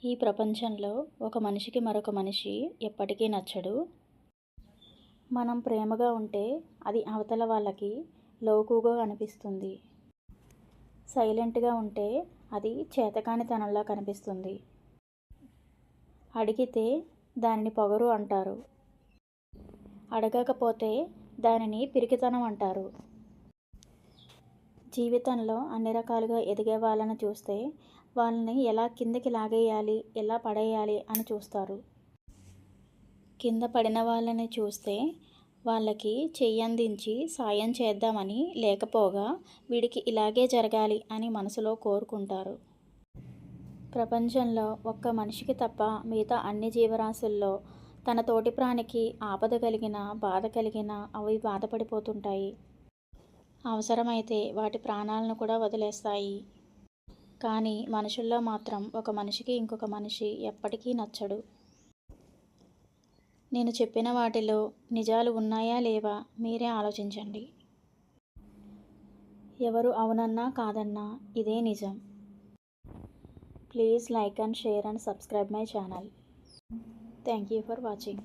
ఈ ప్రపంచంలో ఒక మనిషికి మరొక మనిషి ఎప్పటికీ నచ్చడు. మనం ప్రేమగా ఉంటే అది అవతల వాళ్ళకి లోకుగా అనిపిస్తుంది. సైలెంట్గా ఉంటే అది చేతకానితనంలా కనిపిస్తుంది. అడిగితే దానిని పొగరు అంటారు. అడగకపోతే దానిని పిరికితనం అంటారు. జీవితంలో అన్ని రకాలుగా ఎదిగే వాళ్ళని చూస్తే వాళ్ళని ఎలా కిందకి లాగేయాలి, ఎలా పడేయాలి అని చూస్తారు. కింద పడిన వాళ్ళని చూస్తే వాళ్ళకి చెయ్యందించి సాయం చేద్దామని, లేకపోగా వీడికి ఇలాగే జరగాలి అని మనసులో కోరుకుంటారు. ప్రపంచంలో ఒక్క మనిషికి తప్ప మిగతా అన్ని జీవరాశుల్లో తన తోటి ప్రాణికి ఆపద కలిగినా, బాధ కలిగినా అవి బాధపడిపోతుంటాయి. అవసరమైతే వాటి ప్రాణాలను కూడా వదిలేస్తాయి. కానీ మనుషుల్లో మాత్రం ఒక మనిషికి ఇంకొక మనిషి ఎప్పటికీ నచ్చడు. నేను చెప్పిన వాటిలో నిజాలు ఉన్నాయా లేవా మీరే ఆలోచించండి. ఎవరు అవునన్నా కాదన్నా ఇదే నిజం. Please like and share and subscribe my channel. Thank you for watching.